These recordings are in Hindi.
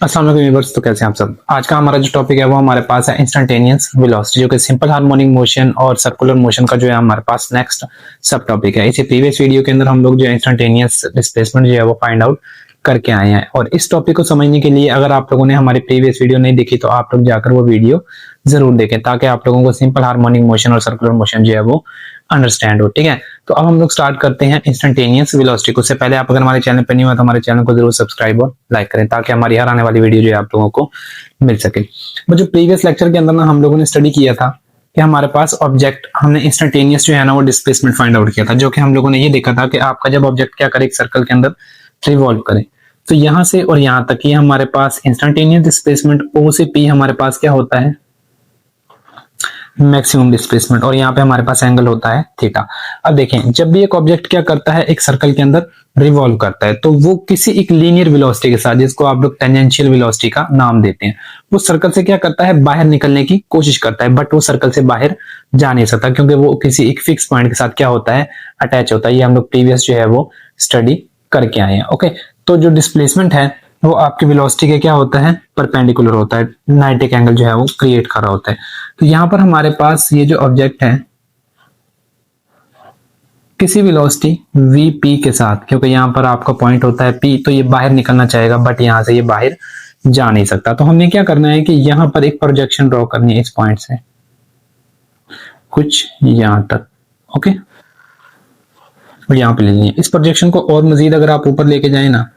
अस्सलाम वालेकुम व्यूअर्स, तो कैसे हैं आप सब। आज का हमारा जो टॉपिक है वो हमारे पास है इंस्टेंटेनियस वेलोसिटी, जो कि सिंपल हार्मोनिक मोशन और सर्कुलर मोशन का जो है हमारे पास नेक्स्ट सब टॉपिक है। इसी प्रीवियस वीडियो के अंदर हम लोग जो है इंस्टेंटेनियस डिस्प्लेसमेंट जो है वो फाइंड आउट करके आए हैं, और इस टॉपिक को समझने के लिए अगर आप लोगों ने हमारी प्रीवियस वीडियो नहीं देखी तो आप लोग जाकर वो वीडियो जरूर देखें, ताकि आप लोगों को सिंपल हार्मोनिक मोशन और सर्कुलर मोशन जो है वो अंडरस्टैंड हो। ठीक है, तो अब हम लोग स्टार्ट करते हैं इंस्टेंटेनियस वेलोसिटी को। उससे पहले आप अगर हमारे चैनल पर नहीं हुआ तो हमारे चैनल को जरूर सब्सक्राइब और लाइक करें, ताकि हमारी हर आने वाली वीडियो जो है आप लोगों को मिल सके। वो जो प्रीवियस लेक्चर के अंदर ना हम लोगों ने स्टडी किया था कि हमारे पास ऑब्जेक्ट, हमने इंस्टेंटेनियस जो है ना वो डिस्प्लेसमेंट फाइंड आउट किया था, जो कि हम लोगों ने ये देखा था कि आपका जब ऑब्जेक्ट क्या करे, एक सर्कल के अंदर रिवॉल्व करे, तो यहां से और यहां तक ये हमारे पास इंस्टेंटेनियस डिस्प्लेसमेंट ओ से पी हमारे पास क्या होता है, मैक्सिमम डिस्प्लेसमेंट, और यहाँ पे हमारे पास एंगल होता है थीटा। अब देखें, जब भी एक ऑब्जेक्ट क्या करता है, एक सर्कल के अंदर रिवॉल्व करता है, तो वो किसी एक लीनियर वेलोसिटी के साथ, जिसको आप लोग टेंजेंशियल वेलोसिटी का नाम देते हैं, वो सर्कल से क्या करता है, बाहर निकलने की कोशिश करता है, बट वो सर्कल से बाहर जा नहीं सकता, क्योंकि वो किसी एक फिक्स पॉइंट के साथ क्या होता है, अटैच होता है। ये हम लोग प्रीवियस जो है वो स्टडी करके आए हैं। ओके, तो जो डिस्प्लेसमेंट है वो आपकी वेलोसिटी के क्या होता है, परपेंडिकुलर होता है, 90 एंगल जो है वो क्रिएट कर रहा होता है। तो यहां पर हमारे पास ये जो ऑब्जेक्ट है किसी वेलोसिटी vp के साथ, क्योंकि यहां पर आपका पॉइंट होता है p, तो ये बाहर निकलना चाहेगा, बट यहां से ये बाहर जा नहीं सकता। तो हमने क्या करना है कि यहां पर एक प्रोजेक्शन ड्रॉ करनी है इस पॉइंट से कुछ यहां तक। ओके, और यहां पे लेनी है इस प्रोजेक्शन को, और मजीद अगर आप ऊपर लेके जाए ना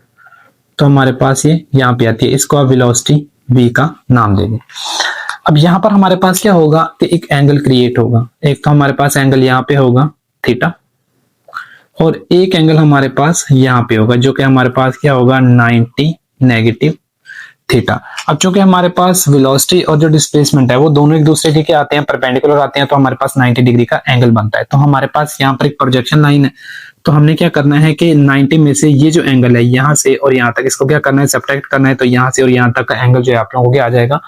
तो हमारे पास ये यहाँ पे आती है, इसको आप वेलोसिटी v का नाम दे दें। अब यहाँ पर हमारे पास क्या होगा कि एक एंगल क्रिएट होगा, एक तो हमारे पास एंगल यहाँ पे होगा थीटा, और एक एंगल हमारे पास यहाँ पे होगा, जो कि हमारे पास क्या होगा 90 नेगेटिव थीटा। अब चूंकि हमारे पास वेलोसिटी और जो डिस्प्लेसमेंट है वो दोनों एक दूसरे के क्या आते हैं, परपेंडिकुलर आते हैं, तो हमारे पास 90 डिग्री का एंगल बनता है। तो हमारे पास यहाँ पर एक प्रोजेक्शन लाइन है, तो हमने क्या करना है कि 90 में से ये जो एंगल है यहाँ से और यहाँ तक, इसको क्या करना है, सब्ट्रैक्ट करना है। तो यहाँ से और यहाँ तक का एंगल जो है आप लोगों को क्या आ जाएगा,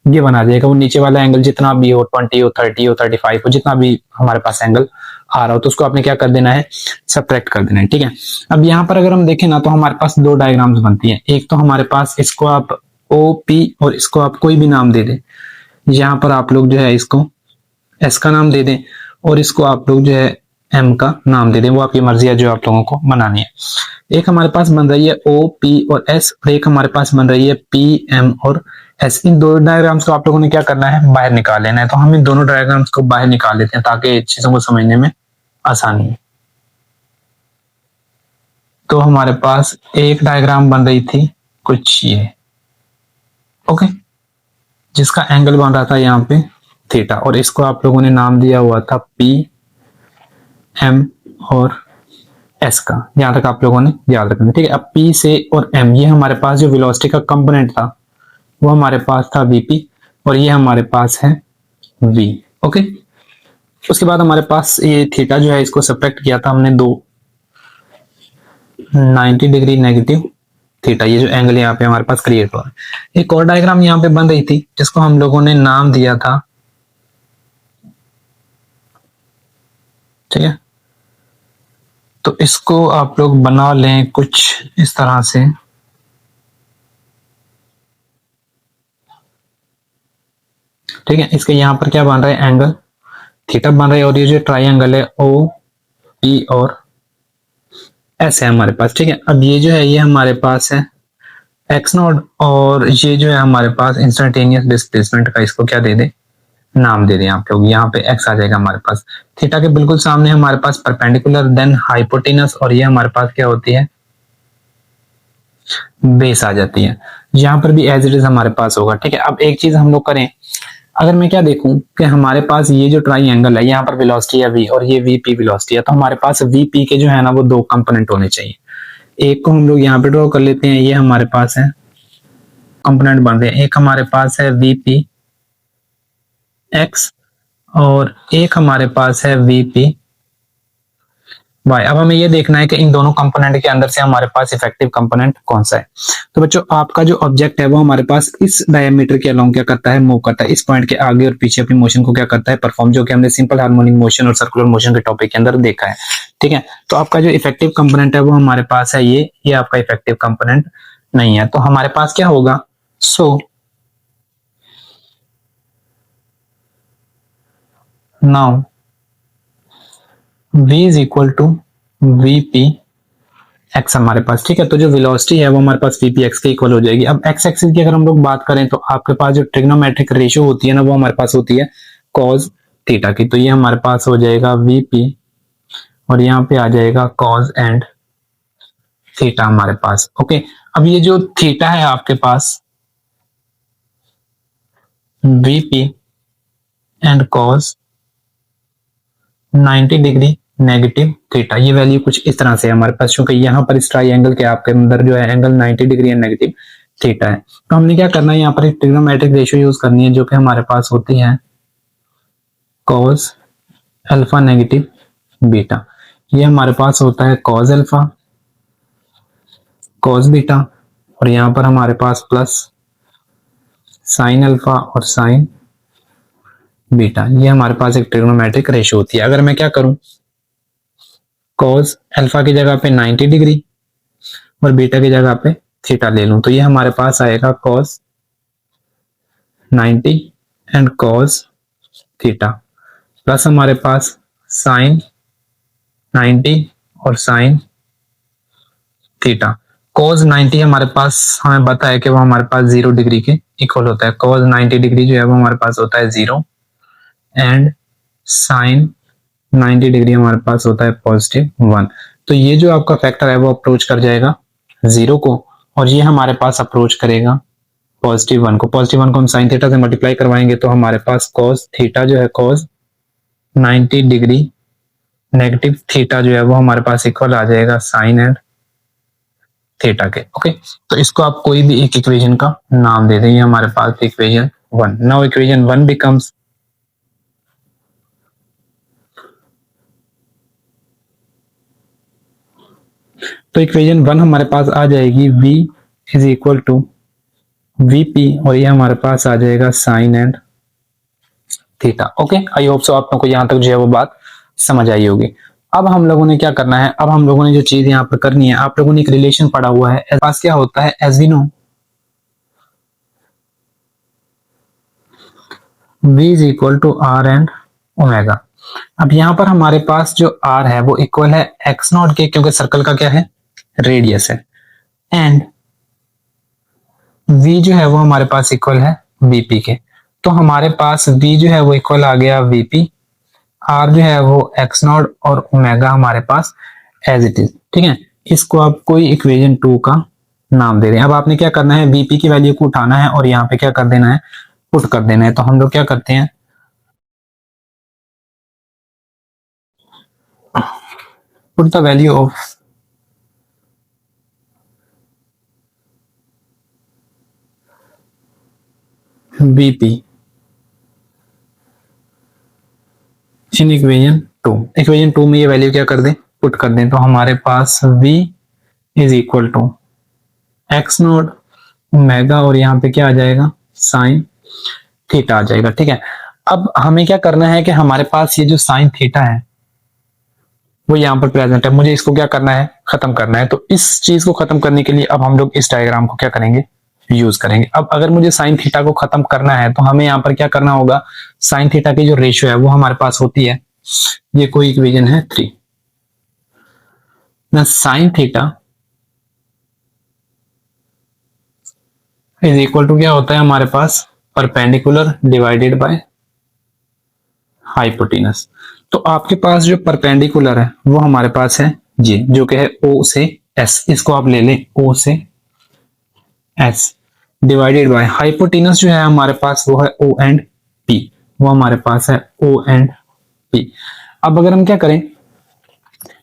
ये बना जाएगा। वो नीचे वाला एंगल जितना भी हो, 20 हो, 30 हो, 35 हो, जितना भी हमारे पास एंगल आ रहा हो, तो उसको आपने क्या कर देना है, सब्ट्रैक्ट कर देना है। ठीक है, अब यहाँ पर अगर हम देखें ना तो हमारे पास दो डायग्राम्स बनती हैं। एक तो हमारे पास इसको आप OP और इसको आप कोई भी नाम दे दें, यहाँ पर आप लोग जो है इसको S का नाम दे दें, और इसको आप लोग जो है M का नाम दे दें, वो आपकी मर्जी है जो आप लोगों को बनानी है। एक हमारे पास बन रही है OP और S, और एक हमारे पास बन रही है PM और S। इन दो डायग्राम्स को आप लोगों ने क्या करना है, बाहर निकाल लेना है। तो हम इन दोनों डायग्राम्स को बाहर निकाल लेते हैं ताकि चीजों को समझने में आसानी है। तो हमारे पास एक डायग्राम बन रही थी कुछ ये, ओके, जिसका एंगल बन रहा था यहाँ पे थीटा, और इसको आप लोगों ने नाम दिया हुआ था PM और S का। यहां तक आप लोगों ने याद रखना, ठीक है। अब P से और M, ये हमारे पास जो वेलोसिटी का कंपोनेंट था वो हमारे पास था VP, और ये हमारे पास है V। ओके, उसके बाद हमारे पास ये थीटा जो है, इसको सब्ट्रैक्ट किया था हमने दो 90 डिग्री नेगेटिव थीटा, ये जो एंगल यहाँ पे हमारे पास क्रिएट हुआ। एक और डायग्राम यहाँ पे बन रही थी जिसको हम लोगों ने नाम दिया था, ठीक है, तो इसको आप लोग बना लें कुछ इस तरह से। ठीक है, इसके यहाँ पर क्या बन रहा है, एंगल थीटा बन रहा है, और ये जो ट्राइंगल है OP और S है हमारे पास। ठीक है, अब ये जो है ये हमारे पास है x0, और ये जो है हमारे पास इंस्टेंटेनियस डिस्प्लेसमेंट का, इसको क्या दे दे, नाम दे दें आप लोग। यहाँ पे x आ जाएगा हमारे पास, थीटा के बिल्कुल सामने हमारे पास परपेंडिकुलर, देन हाइपोटेनस, और ये हमारे पास क्या होती है, बेस आ जाती है। यहाँ पर भी एज इट इज हमारे पास होगा। ठीक है, अब एक चीज हम लोग करें, अगर मैं क्या देखूं कि हमारे पास ये जो ट्राइंगल है, यहाँ पर वेलोसिटी है V और ये VP वेलोसिटी है, तो हमारे पास VP के जो है ना वो दो कंपोनेंट होने चाहिए। एक को हम लोग यहाँ पे ड्रॉ कर लेते हैं, ये हमारे पास है कंपोनेंट बन रहे हैं। एक हमारे पास है VP X और एक हमारे पास है VP Y। अब हमें ये देखना है कि इन दोनों कंपोनेंट के अंदर से हमारे पास इफेक्टिव कंपोनेंट कौन सा है। तो बच्चों, आपका जो ऑब्जेक्ट है वो हमारे पास इस डायमीटर के अलोंग क्या करता है, मूव करता है, इस पॉइंट के आगे और पीछे अपनी मोशन को क्या करता है, परफॉर्म, जो कि हमने सिंपल हार्मोनिक मोशन और सर्कुलर मोशन के टॉपिक के अंदर देखा है। ठीक है, तो आपका जो इफेक्टिव कंपोनेंट है वो हमारे पास है ये आपका इफेक्टिव कंपोनेंट नहीं है। तो हमारे पास क्या होगा so now v is equal to v p x हमारे पास, ठीक है। तो जो वेलोसिटी है वो हमारे पास वी पी एक्स के इक्वल हो जाएगी। अब एक्स एक्सिस की अगर हम लोग बात करें तो आपके पास जो ट्रिग्नोमेट्रिक रेशियो होती है ना, वो हमारे पास होती है कॉस थीटा की। तो ये हमारे पास हो जाएगा वी पी और यहाँ पे आ जाएगा कॉस एंड थीटा हमारे पास, ओके। अब ये जो थीटा है आपके पास V P and cos 90 degree negative theta, ये वैल्यू कुछ इस तरह से है हमारे पास, क्योंकि यहाँ पर इस ट्राइंगल के आपके अंदर जो है angle 90 degree and negative theta है। तो हमने क्या करना है, यहाँ पर एक ट्रिग्नोमेट्रिक रेशियो यूज करनी है जो कि हमारे पास होती है कॉस अल्फा नेगेटिव बीटा। ये हमारे पास होता है कॉस अल्फा कॉस बीटा और यहाँ पर हमारे पास प्लस साइन अल्फा और साइन बीटा। ये हमारे पास एक ट्रिग्नोमेट्रिक रेशियो होती है। अगर मैं क्या करूं, कॉस अल्फा की जगह पे 90 डिग्री और बीटा की जगह पे थीटा ले लूं, तो ये हमारे पास आएगा cos 90 and cos theta plus हमारे पास साइन 90 और साइन थीटा। कॉस 90 हमारे पास हमें पता है कि वो हमारे पास 0 डिग्री के इक्वल होता है। कॉस 90 डिग्री जो है वो हमारे पास होता है 0 एंड साइन 90 डिग्री हमारे पास होता है पॉजिटिव 1। तो ये जो आपका फैक्टर है वो अप्रोच कर जाएगा 0 को और ये हमारे पास अप्रोच करेगा पॉजिटिव 1 को। पॉजिटिव 1 को हम साइन थीटा से मल्टीप्लाई करवाएंगे तो हमारे पास कॉस थीटा जो है कॉस 90 डिग्री नेगेटिव थीटा जो है वो हमारे पास इक्वल आ जाएगा साइन एंड थीटा के, ओके। तो इसको आप कोई भी एक इक्वेशन का नाम दे दें। ये हमारे पास इक्वेशन 1। नाउ इक्वेशन 1 बिकम्स तो इक्वेशन 1 हमारे पास आ जाएगी v is equal to v p और ये हमारे पास आ जाएगा sine and theta, okay. I hope so आप लोगों को यहाँ तक जो है वो बात समझ आई होगी। अब हम लोगों ने क्या करना है, अब हम लोगों ने जो चीज यहाँ पर करनी है, आप लोगों ने एक रिलेशन पढ़ा हुआ है, पास क्या होता है, as we know v is equal to r and omega. अब यहाँ पर हमारे पास जो r है वो इक्वल है x नॉट के, क्योंकि सर्कल का क्या है, रेडियस है, एंड v जो है वो हमारे पास इक्वल है vp के। तो हमारे पास v जो है वो इक्वल आ गया vp, r जो है वो x नॉट और ओमेगा हमारे पास एज इट इज, ठीक है। इसको आप कोई इक्वेशन 2 का नाम दे रहे हैं। अब आपने क्या करना है, vp की वैल्यू को उठाना है और यहाँ पे क्या कर देना है, पुट कर देना है। तो हम लोग क्या करते हैं, put the value of Vp in equation 2। Equation 2 में ये वैल्यू क्या कर दें, पुट कर दें। तो हमारे पास v is equal to x naught omega और यहाँ पे क्या आ जाएगा, साइन थीटा आ जाएगा, ठीक है। अब हमें क्या करना है कि हमारे पास ये जो साइन थीटा है वो यहाँ पर प्रेजेंट है, मुझे इसको क्या करना है, खत्म करना है। तो इस चीज को खत्म करने के लिए अब हम लोग इस डायग्राम को क्या करेंगे, यूज करेंगे। अब अगर मुझे साइन थीटा को खत्म करना है तो हमें यहाँ पर क्या करना होगा, साइन थीटा की जो रेशियो है वो हमारे पास होती है, ये कोई इक्वेशन है 3 ना, sine theta is equal to क्या होता है हमारे पास, परपेंडिकुलर डिवाइडेड बाय हाइपोटेनस। तो आपके पास जो परपेंडिकुलर है वो हमारे पास है जी, जो कि है O से S, इसको आप ले लें O से S डिवाइडेड बाय हाइपोटेनस जो है हमारे पास वो है O एंड P, वो हमारे पास है O एंड P। अब अगर हम क्या करें,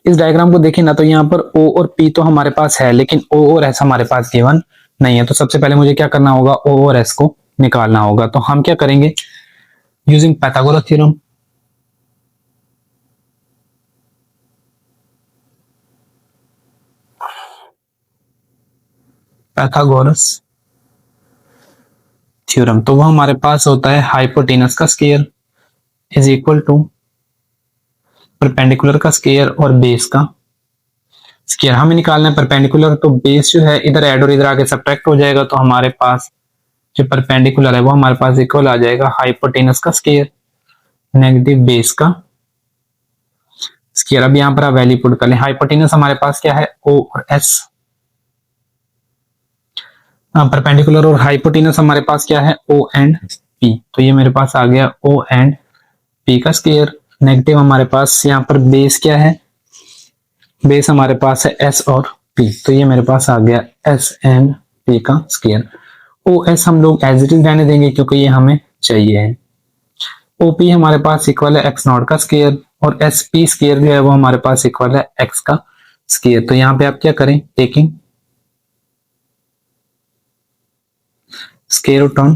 इस डायग्राम को देखें ना, तो यहाँ पर O और P तो हमारे पास है, लेकिन O और S हमारे पास गिवन नहीं है। तो सबसे पहले मुझे क्या करना होगा, O और S को निकालना होगा। तो हम क्या करेंगे, using Pythagoras theorem, Pythagoras theorem, तो वो हमारे पास होता है हाइपोटेनस का square is equal to perpendicular का स्क्वायर और बेस का स्क्वायर। हमें निकालना है परपेंडिकुलर, तो बेस जो है इधर ऐड और इधर आके सब्ट्रैक्ट हो जाएगा, तो हमारे पास जो परपेंडिकुलर है वो हमारे पास इक्वल आ जाएगा हाइपोटेनस का स्क्वायर नेगेटिव बेस का स्क्वायर। अब यहाँ पर आप वैल्यू पुट कर लें। हाइपोटेनस हमारे पास क्या है, ओ और एस। परपेंडिकुलर और हाइपोटेनस हमारे पास क्या है, ओ एंड पी। तो ये मेरे पास आ गया ओ एंड पी का स्क्वायर। नेगेटिव हमारे पास यहाँ पर बेस क्या है, बेस हमारे पास है एस और पी। तो ये मेरे पास आ गया एस एंड पी का स्क्वायर। ओ एस हम लोग एज इट इज रहने देंगे क्योंकि ये हमें चाहिए है। ओपी हमारे पास इक्वल है एक्स नॉट का स्क्वायर और एस पी स्क्वायर जो है वो हमारे पास इक्वल है एक्स का स्क्वायर। तो यहाँ पे आप क्या करें, taking square root on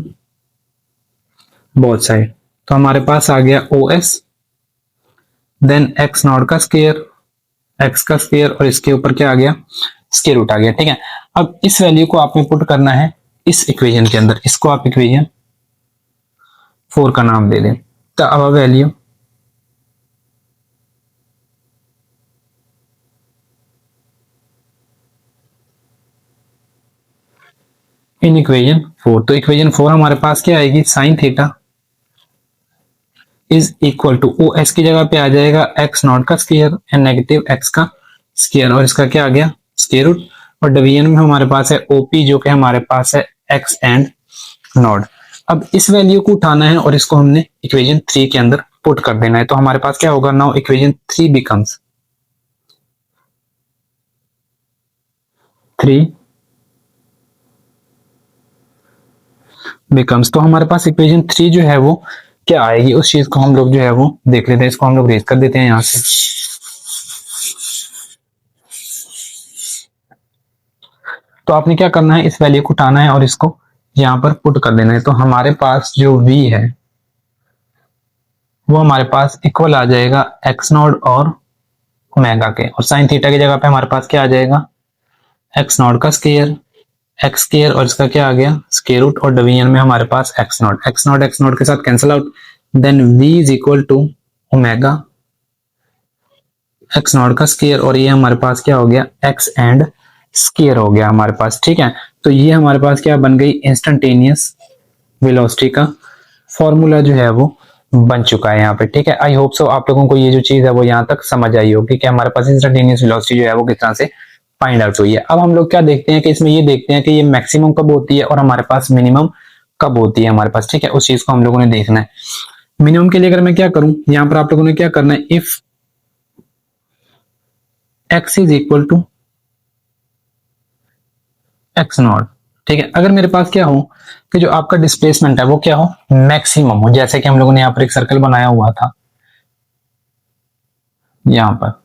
both side. तो हमारे पास आ गया O S then x naught का स्क्वायर, एक्स का स्क्वायर और इसके ऊपर क्या आ गया, स्क्वायर रूट आ गया। ठीक है, अब इस वैल्यू को आपने पुट करना है इस इक्वेशन के अंदर। इसको आप इक्वेशन 4 का नाम दे दें। तो अब वैल्यू इन इक्वेशन 4। तो इक्वेशन 4 हमारे पास क्या आएगी, sine theta is equal to O S की जगह पे आ जाएगा एक्स नॉट का स्क्वायर एंड नेगेटिव एक्स का स्क्वायर और इसका क्या आ गया, स्क्वायर रूट। और डिवीजन में हमारे पास है ओपी जो कि हमारे पास है एक्स एंड नॉट। अब इस वैल्यू को उठाना है और इसको हमने इक्वेशन 3 के अंदर पुट कर देना है। तो हमारे पास क्या होगा, नाउ इक्वेशन 3 बिकम्स 3 बिकम्स। तो हमारे पास इक्वेशन 3 जो है वो क्या आएगी, उस चीज को हम लोग जो है वो देख लेते हैं। इसको हम लोग रेज कर देते हैं यहां से। तो आपने क्या करना है, इस वैल्यू को उठाना है और इसको यहां पर पुट कर देना है। तो हमारे पास जो v है वो हमारे पास इक्वल आ जाएगा एक्स नॉट और ओमेगा के, और साइन थीटा की जगह पे हमारे पास क्या आ जाएगा, एक्स नॉट का स्क्वायर, एक्स स्क्वायर और इसका क्या आ गया, स्क्वायर रूट। और डिवीजन में हमारे पास एक्स नॉट, एक्स नॉट के साथ cancel out, then v is equal to omega x naught का स्क्वायर और ये हमारे पास क्या हो गया, एक्स एंड स्क्वायर हो गया हमारे पास। ठीक है, तो ये हमारे पास क्या बन गई, इंस्टेंटेनियस वेलोसिटी का फॉर्मूला जो है वो बन चुका है यहाँ पे। ठीक है, आई होप सो आप लोगों को ये जो चीज है वो यहाँ तक समझ आई होगी कि हमारे पास इंस्टेंटेनियस वेलोसिटी जो है वो किस तरह से फाइंड आउट हुई है। अब हम लोग क्या देखते हैं कि इसमें ये देखते हैं कि ये मैक्सिमम कब होती है और हमारे पास मिनिमम कब होती है हमारे पास। ठीक है, उस चीज को हम लोगों ने देखना है। मिनिमम के लिए अगर मैं क्या करूं, यहाँ पर आप लोगों ने क्या करना है, if x is equal to x naught. ठीक है, अगर मेरे पास क्या हो कि जो आपका डिस्प्लेसमेंट है वो क्या हो, मैक्सिमम हो। जैसे कि हम लोगों ने यहाँ पर एक सर्कल बनाया हुआ था, यहाँ पर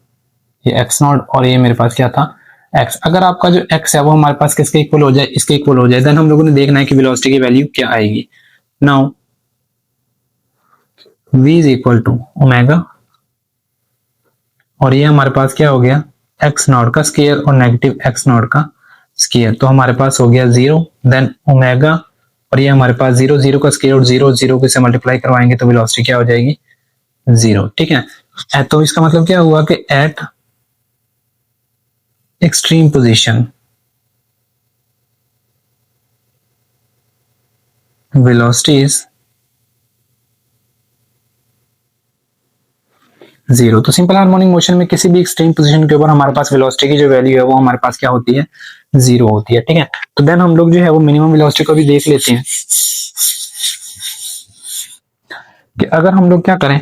ये एक्स नॉट और ये मेरे पास क्या था, एक्स। अगर आपका जो एक्स है वो हमारे पास किसके इक्वल हो जाए, इसके इक्वल हो जाए, देन हम लोगों ने देखना है कि वेलोसिटी की वैल्यू क्या आएगी। Now v is equal to omega और ये हमारे पास क्या हो गया, एक्स नॉट का स्क्वायर और नेगेटिव एक्स नॉट का स्क्वायर। तो हमारे पास हो गया 0 देन ओमेगा और ये हमारे पास 0 0 का स्क्वायर रूट 0 0 से मल्टीप्लाई करवाएंगे तो वेलोसिटी क्या हो जाएगी, 0। ठीक है, तो इसका मतलब क्या हुआ कि eight extreme position velocity is 0। तो सिंपल हार्मोनिक मोशन में किसी भी एक्सट्रीम पोजीशन के ऊपर हमारे पास वेलोसिटी की जो वैल्यू है वो हमारे पास क्या होती है, 0 होती है। ठीक है, तो देन हम लोग जो है वो मिनिमम वेलोसिटी को भी देख लेते हैं कि अगर हम लोग क्या करें,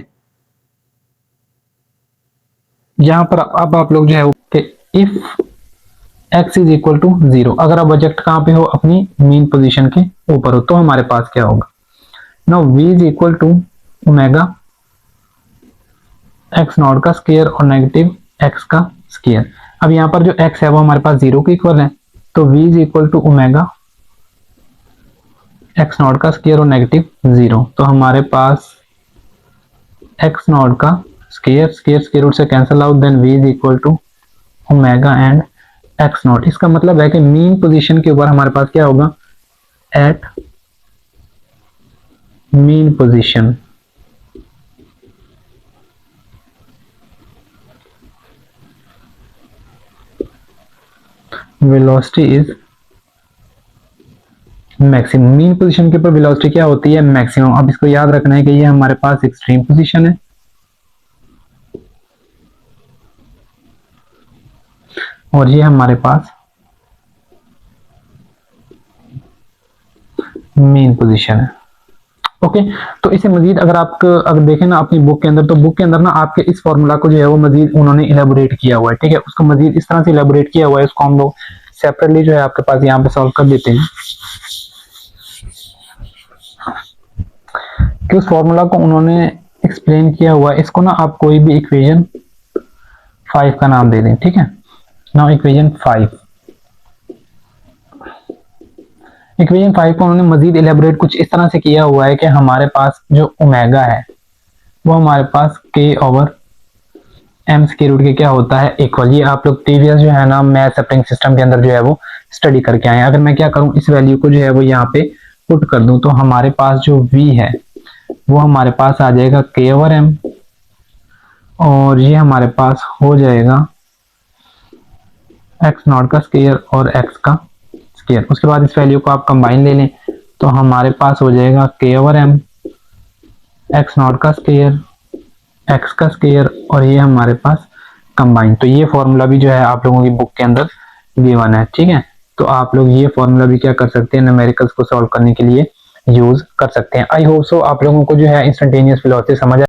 यहां पर अब आप लोग जो है कि if x is equal to 0, अगर ऑब्जेक्ट कहां पे हो, अपनी मीन पोजीशन के ऊपर हो, तो हमारे पास क्या होगा, now v is equal to omega x naught का स्क्वायर और नेगेटिव एक्स का स्क्वायर। अब यहाँ पर जो x है वो हमारे पास 0 के इक्वल है, तो v is equal to omega x naught का स्क्वायर और नेगेटिव 0। तो हमारे पास एक्स नॉट का स्क्वायर स्क्वायर स्क्वायर रूट से cancel out, then v is equal to omega and x naught. इसका मतलब है कि मीन पोजीशन के ऊपर हमारे पास क्या होगा, at mean position velocity is maximum. Mean position के ऊपर वेलोसिटी क्या होती है? मैक्सिमम। अब इसको याद रखना है कि ये हमारे पास एक्सट्रीम पोजीशन है और ये हमारे पास मेन पोजीशन है। ओके, तो इसे मजीद अगर देखें ना अपनी बुक के अंदर, तो बुक के अंदर ना आपके इस फॉर्मूला को जो है वो मजीद उन्होंने इलेबोरेट किया हुआ है, ठीक है, उसको मजीद इस तरह से इलेबोरेट किया हुआ है, उसको हम लोग सेपरेटली जो है आपके पास यहाँ पे सॉल्व कर देते हैं कि उस फॉर्मूला को उन्होंने एक्सप्लेन किया हुआ है। इसको ना आप कोई भी इक्वेशन 5 का नाम दे दें, ठीक है। नाउ इक्वेशन 5 को उन्होंने मजीद इलेबोरेट कुछ इस तरह से किया हुआ है कि हमारे पास जो ओमेगा है वो हमारे पास k over m square root के क्या होता है, इक्वल। ये आप लोग प्रीवियस जो है ना मैथ सेपरेटिंग सिस्टम के अंदर जो है वो स्टडी करके आए हैं। अगर मैं क्या करूं, इस वैल्यू को जो है वो यहाँ पे पुट कर दूं, तो हमारे पास जो v है वो हमारे पास आ जाएगा k ओवर m, और ये हमारे पास हो जाएगा x नॉट का स्क्वायर और x का स्क्वायर। उसके बाद इस वैल्यू को आप कंबाइन ले लें तो हमारे पास हो जाएगा k over m, x not का स्क्वायर, x का स्क्वायर, और ये हमारे पास कंबाइन। तो ये फॉर्मूला भी जो है आप लोगों की बुक के अंदर गिवन है, ठीक है। तो आप लोग ये फॉर्मूला भी क्या कर सकते हैं, न्यूमेरिकल्स को सॉल्व करने के लिए यूज कर सकते हैं। आई होप सो आप लोगों को जो है इंस्टेंटेनियस वेलोसिटी समझ